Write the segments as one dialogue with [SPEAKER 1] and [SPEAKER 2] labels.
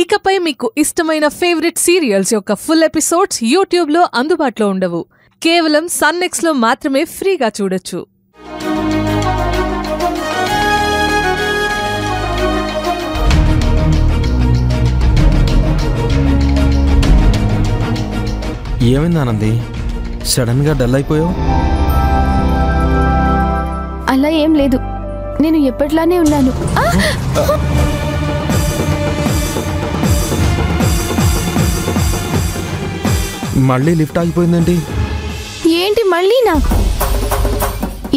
[SPEAKER 1] ఇకపై మీకు ఇష్టమైన ఫేవరెట్ సీరియల్స్ యొక్క ఫుల్ ఎపిసోడ్స్ యూట్యూబ్లో అందుబాటులో ఉండవు. కేవలం సన్నెక్స్లో మాత్రమే ఫ్రీగా చూడొచ్చు.
[SPEAKER 2] ఏమైంది ఆనంది? సడన్ గా డల్ అయిపోయావు?
[SPEAKER 3] అలా ఏం లేదు, నేను ఎప్పట్లానే ఉన్నాను.
[SPEAKER 2] మళ్ళీ లిఫ్ట్ ఆగిపోయిందండి.
[SPEAKER 3] ఏంటి మళ్ళీనా?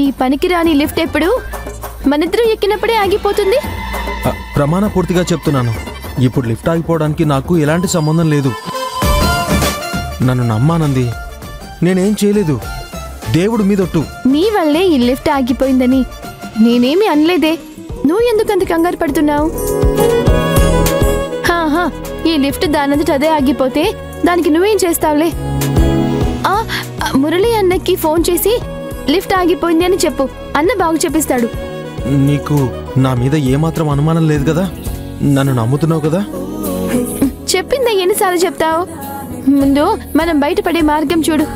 [SPEAKER 3] ఈ పనికిరాని లిఫ్ట్ ఎప్పుడు మనిద్దరం ఎక్కినప్పుడే ఆగిపోతుంది.
[SPEAKER 2] ప్రమాణ పూర్తిగా చెప్తున్నాను, ఇప్పుడు లిఫ్ట్ ఆగిపోవడానికి నాకు ఎలాంటి సంబంధం లేదు. నన్ను నమ్మానంది, నేనేం చేయలేదు. దేవుడు మీదొట్టు.
[SPEAKER 3] నీ వల్లే ఈ లిఫ్ట్ ఆగిపోయిందని నేనేమి అనలేదే. నువ్వు ఎందుకంత కంగారు పడుతున్నావు? ఈ లిఫ్ట్ దానంతట అదే ఆగిపోతే దానికి నువ్వేం చేస్తావులే. మురళి అన్నకి ఫోన్ చేసి లిఫ్ట్ ఆగిపోయింది అని చెప్పు, అన్న బాగు చెప్పిస్తాడు.
[SPEAKER 2] నీకు నా మీద ఏమాత్రం అనుమానం లేదు కదా? నన్ను నమ్ముతున్నావు కదా?
[SPEAKER 3] చెప్పిందా ఎన్నిసార్లు చెప్తావు? ముందు మనం బయటపడే మార్గం చూడు.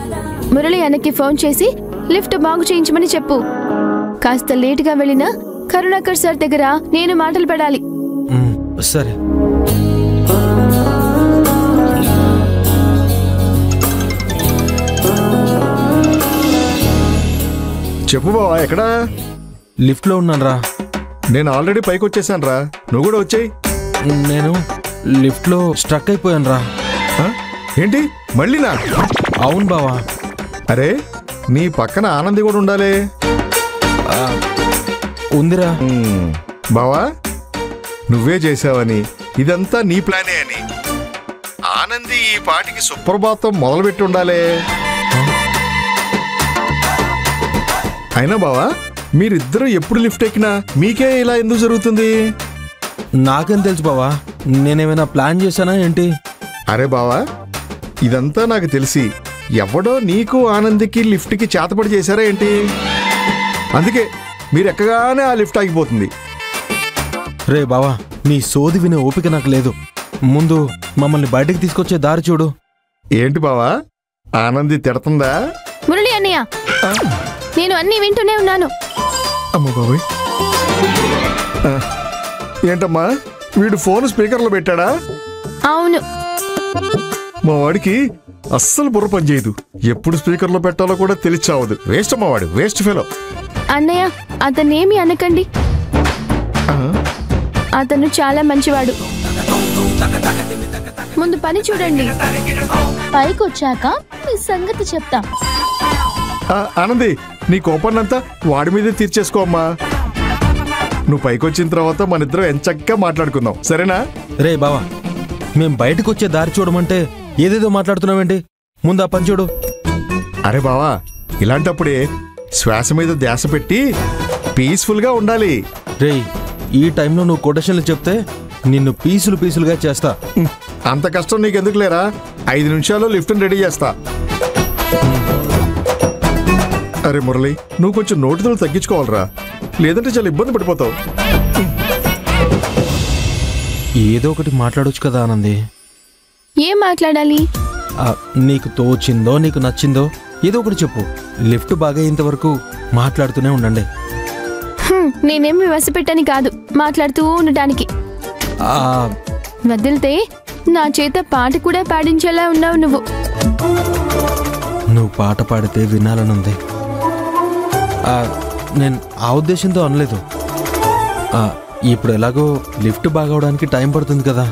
[SPEAKER 3] మురళి అన్నకి ఫోన్ చేసి లిఫ్ట్ బాగు చేయించమని చెప్పు. కాస్త లేటుగా వెళ్ళినా కరుణాకర్ సార్ దగ్గర నేను మాటలు పడాలి.
[SPEAKER 2] సరే.
[SPEAKER 4] చెప్పు బావా, ఎక్కడా?
[SPEAKER 2] లిఫ్ట్ లో ఉన్నాను రా.
[SPEAKER 4] నేను ఆల్రెడీ పైకి వచ్చేసాను రా, నువ్వు కూడా వచ్చేయి.
[SPEAKER 2] నేను లిఫ్ట్ లో స్ట్రక్ అయిపోయాను రా.
[SPEAKER 4] ఏంటి మళ్ళీనా?
[SPEAKER 2] అవును బావా.
[SPEAKER 4] అరే, నీ పక్కన ఆనంది కూడా ఉండాలి.
[SPEAKER 2] ఉందిరా.
[SPEAKER 4] బావా, నువ్వే చేసావని, ఇదంతా నీ ప్లానే అని ఆనంది ఈ పాటికి సుప్రభాతం మొదలుపెట్టి ఉండాలి. అయినా బావా, మీరిద్దరూ ఎప్పుడు లిఫ్ట్ ఎక్కినా మీకే ఇలా ఎందుకు జరుగుతుంది?
[SPEAKER 2] నాకేం తెలుసు బావా, నేనేమైనా ప్లాన్ చేశానా ఏంటి?
[SPEAKER 4] అరే బావా, ఇదంతా నాకు తెలిసి ఎవడో నీకు ఆనందికి లిఫ్ట్కి చేతపడి చేశారా ఏంటి? అందుకే మీరు ఎక్కగానే ఆ లిఫ్ట్ ఆగిపోతుంది.
[SPEAKER 2] రే బావా, నీ సోది వినే ఓపిక నాకు లేదు. ముందు మమ్మల్ని బయటకు తీసుకొచ్చే దారి చూడు.
[SPEAKER 4] ఏంటి బావా, ఆనంది తిడుతుందా?
[SPEAKER 3] మురళి అన్నయ్య, నేను అన్నీ వింటూనే ఉన్నాను.
[SPEAKER 4] అమ్మ బాబాయ్, ఏంటమ్మా వీడు ఫోన్ స్పీకర్లో పెట్టాడా?
[SPEAKER 3] అవును.
[SPEAKER 4] మా వాడికి అస్సలు బుర్ర పని చేయదు. ఎప్పుడు స్పీకర్లో పెట్టాలో కూడా తెలిచావదు. వేస్ట్ అమ్మా వాడు, వేస్ట్ ఫెలో.
[SPEAKER 3] అన్నయ్య, అతనేమి అనకండి. అతను చాలా మంచివాడు. ముందు పని చూడండి, పైకి వచ్చాక మీ సంగతి చెప్తా.
[SPEAKER 4] ఆనంది, నీ కోపాన్నంతా వాడి మీదే తీర్చేసుకో అమ్మా. నువ్వు పైకి వచ్చిన తర్వాత మన ఇద్దరం ఎంచక్కా మాట్లాడుకుందాం, సరేనా?
[SPEAKER 2] రే బావా, మేం బయటకు వచ్చే దారి చూడమంటే ఏదేదో మాట్లాడుతున్నావేంటి? ముందు ఆ పని చూడు.
[SPEAKER 4] అరే బావా, ఇలాంటప్పుడే శ్వాస మీద ధ్యాస పెట్టి పీస్ఫుల్గా ఉండాలి.
[SPEAKER 2] రే, ఈ టైంలో నువ్వు కొటేషన్లు చెప్తే నిన్ను పీసులుగా చేస్తా.
[SPEAKER 4] అంత కష్టం నీకెందుకు లేరా? 5 నిమిషాల్లో లిఫ్ట్ని రెడీ చేస్తా. అరే మురళి, నువ్వు కొంచెం నోటితో తగ్గించుకోవాలరా, లేదంటే చాలా ఇబ్బంది పడిపోతావు.
[SPEAKER 2] ఏదో ఒకటి మాట్లాడొచ్చు కదా ఆనంది.
[SPEAKER 3] ఏం మాట్లాడాలి?
[SPEAKER 2] నీకు తోచిందో నీకు నచ్చిందో ఏదో ఒకటి చెప్పు. లిఫ్ట్ బాగా అయ్యేంత వరకు మాట్లాడుతూనే ఉండండి.
[SPEAKER 3] నేనేమి వసిపెట్టని కాదు మాట్లాడుతూ ఉండటానికి. వదిలితే నా చేత పాట కూడా పాడించేలా ఉన్నావు నువ్వు.
[SPEAKER 2] నువ్వు పాట పాడితే వినాలనుంది. నేను ఆ ఉద్దేశంతో అనలేదు. ఇప్పుడు ఎలాగో లిఫ్ట్ బాగవడానికి టైం పడుతుంది కదా,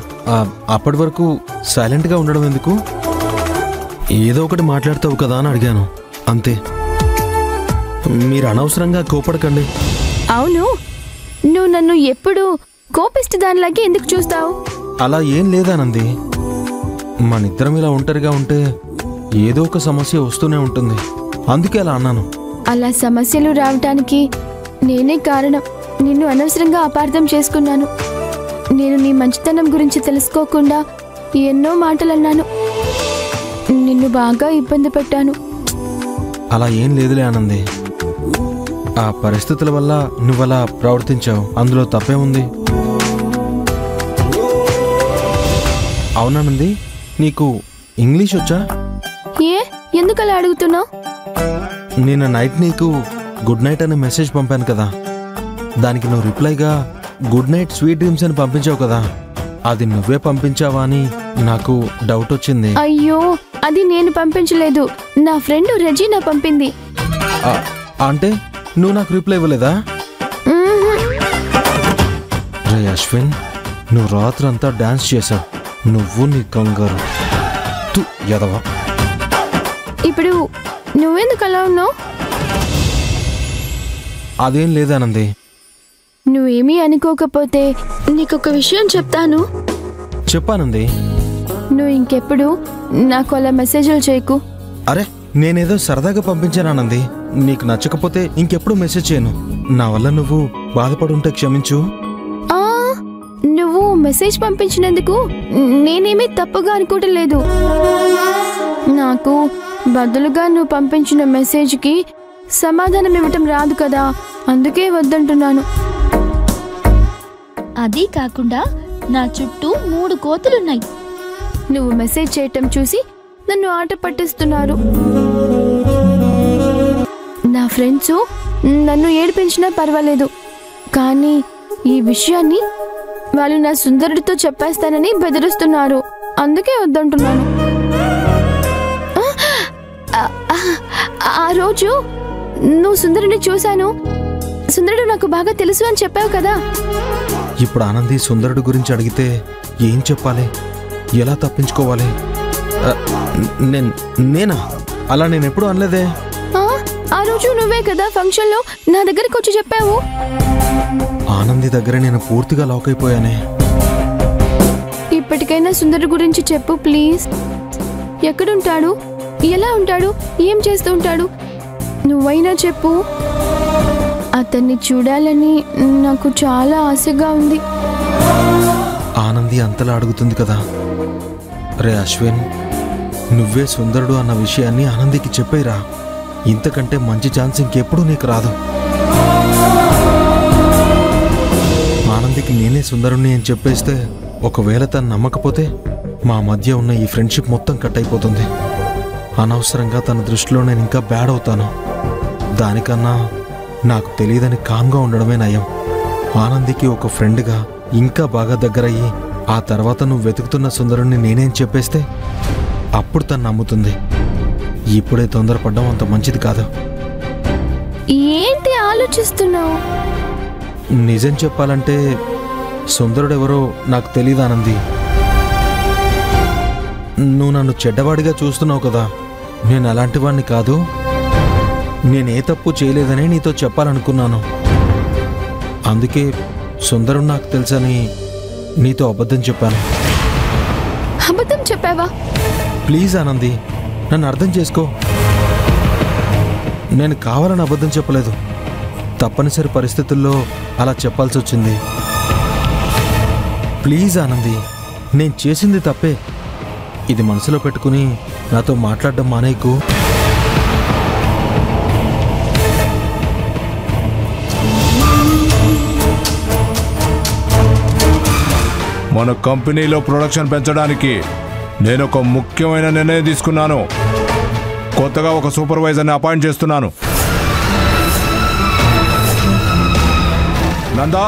[SPEAKER 2] అప్పటి వరకు సైలెంట్గా ఉండడం ఎందుకు? ఏదో ఒకటి మాట్లాడతావు కదా అని అడిగాను, అంతే. మీరు అనవసరంగా కోపడకండి.
[SPEAKER 3] అవును, నువ్వు నన్ను ఎప్పుడు కోపిస్తూ దానిలాగే ఎందుకు చూస్తావు?
[SPEAKER 2] అలా ఏం లేదానంది. మనిద్దరం ఇలా ఒంటరిగా ఉంటే ఏదో ఒక సమస్య వస్తూనే ఉంటుంది, అందుకే అలా అన్నాను.
[SPEAKER 3] అలా సమస్యలు రావటానికి నేనే కారణం. నిన్ను అనవసరంగా అపార్థం చేసుకున్నాను. నేను నీ మంచితనం గురించి తెలుసుకోకుండా ఎన్నో మాటలు అన్నాను. నిన్ను బాగా ఇబ్బంది పెట్టాను.
[SPEAKER 2] అలా ఏం లేదులే ఆనంది. ఆ పరిస్థితుల వల్ల నువ్వలా ప్రవర్తించావు, అందులో తప్పే ఉంది. అవునానంది, నీకు ఇంగ్లీష్ వచ్చా?
[SPEAKER 3] ఏ ఎందుకు అలా అడుగుతున్నావు?
[SPEAKER 2] నిన్న నైట్ నీకు గుడ్ నైట్ అనే మెసేజ్ పంపాను కదా, దానికి నువ్వు రిప్లైగా గుడ్ నైట్ స్వీట్ డ్రీమ్స్ అని పంపించావు కదా, అది నువ్వే పంపించావా అని నాకు డౌట్ వచ్చింది.
[SPEAKER 3] అయ్యో, అది నేను పంపించలేదు, నా ఫ్రెండ్ రెజీనా పంపింది.
[SPEAKER 2] అంటే నువ్వు నాకు రిప్లై ఇవ్వలేదా? రే అశ్విన్, నువ్వు రాత్రంతా డాన్స్ చేశావు, నువ్వు నీ కంగారు యదవా.
[SPEAKER 3] ఇప్పుడు నువ్వెందుకు అలా ఉన్నావు?
[SPEAKER 2] అదేం లేదానంది.
[SPEAKER 3] నువ్వేమీ అనుకోకపోతే నీకొక విషయం చెప్తాను.
[SPEAKER 2] చెప్పానంది.
[SPEAKER 3] నువ్వు ఇంకెప్పుడు నాకు అలా మెసేజ్లు చేయకు.
[SPEAKER 2] అరే, నేనేదో సరదాగా పంపించానంది, నీకు నచ్చకపోతే ఇంకెప్పుడు మెసేజ్ చేయను. నా వల్ల నువ్వు బాధపడుంటే క్షమించు.
[SPEAKER 3] నువ్వు మెసేజ్ పంపించినందుకు నేనేమీ తప్పుగా అనుకోవటం లేదు. నాకు బదులుగా నువ్వు పంపించిన మెసేజ్కి సమాధానం ఇవ్వటం రాదు కదా, అందుకే వద్దంటున్నాను.
[SPEAKER 5] అదీ కాకుండా నా చుట్టూ 3 కోతులున్నాయి.
[SPEAKER 3] నువ్వు మెసేజ్ చేయటం చూసి నన్ను ఆట పట్టిస్తున్నారు. నా ఫ్రెండ్స్ నన్ను ఏడిపించినా పర్వాలేదు, కానీ ఈ విషయాన్ని వాళ్ళు నా సుందరుడితో చెప్పేస్తానని బెదిరిస్తున్నారు, అందుకే వద్దంటున్నాను. ఆ రోజు నువ్వు సుందరుడిని చూశాను, సుందరుడు నాకు బాగా తెలుసు అని చెప్పావు కదా.
[SPEAKER 2] ఇప్పుడు ఆనంది సుందరుడు గురించి అడిగితే ఏం చెప్పాలి, ఎలా తప్పించుకోవాలి? నేనా? అలా నేనెప్పుడు అనలేదే.
[SPEAKER 3] ఆ రోజు నువ్వే కదా ఫంక్షన్లో నా దగ్గరికి వచ్చి చెప్పావు.
[SPEAKER 2] ఆనంది దగ్గర నేను పూర్తిగా లాక్ అయిపోయానే.
[SPEAKER 3] ఇప్పటికైనా సుందరుడు గురించి చెప్పు ప్లీజ్. ఎక్కడుంటాడు, ఎలా ఉంటాడు, ఏం చేస్తూ ఉంటాడు, నువ్వైనా చెప్పు. అతన్ని చూడాలని నాకు చాలా ఆశగా ఉంది.
[SPEAKER 2] ఆనంది అంతలా అడుగుతుంది కదా. రే అశ్విన్, నువ్వే సుందరుడు అన్న విషయాన్ని ఆనందికి చెప్పేరా. ఇంతకంటే మంచి ఛాన్స్ ఇంకెప్పుడు నీకు రాదు. ఆనందికి నేనే సుందరుణ్ణి అని చెప్పేస్తే, ఒకవేళ తను నమ్మకపోతే మా మధ్య ఉన్న ఈ ఫ్రెండ్షిప్ మొత్తం కట్ అయిపోతుంది. అనవసరంగా తన దృష్టిలో నేను ఇంకా బ్యాడ్ అవుతాను. దానికన్నా నాకు తెలియదని కామ్గా ఉండడమే నయం. ఆనందికి ఒక ఫ్రెండ్గా ఇంకా బాగా దగ్గరయ్యి ఆ తర్వాత నువ్వు వెతుకుతున్న సుందరుణ్ణి నేనేం చెప్పేస్తే అప్పుడు తను నమ్ముతుంది. ఇప్పుడే తొందరపడ్డం అంత మంచిది కాదు.
[SPEAKER 3] ఏంటి ఆలోచిస్తున్నావు?
[SPEAKER 2] నిజం చెప్పాలంటే సుందరుడెవరో నాకు తెలియదు ఆనంది. నువ్వు నన్ను చెడ్డవాడిగా చూస్తున్నావు కదా, నేను అలాంటి వాడిని కాదు. నేనే తప్పు చేయలేదని నీతో చెప్పాలనుకున్నాను. అందుకే సుందరుడు నాకు తెలుసని నీతో అబద్ధం చెప్పాను.
[SPEAKER 3] అబద్ధం చెప్పావా?
[SPEAKER 2] ప్లీజ్ ఆనంది, నన్ను అర్థం చేసుకో. నేను కావాలని అబద్ధం చెప్పలేదు, తప్పనిసరి పరిస్థితుల్లో అలా చెప్పాల్సి వచ్చింది. ప్లీజ్ ఆనంది, నేను చేసింది తప్పే. ఇది మనసులో పెట్టుకుని నాతో మాట్లాడడం మానేయకు.
[SPEAKER 6] మన కంపెనీలో ప్రొడక్షన్ పెంచడానికి నేను ఒక ముఖ్యమైన నిర్ణయం తీసుకున్నాను. కొత్తగా ఒక సూపర్వైజర్ని అపాయింట్ చేస్తున్నాను. నందా,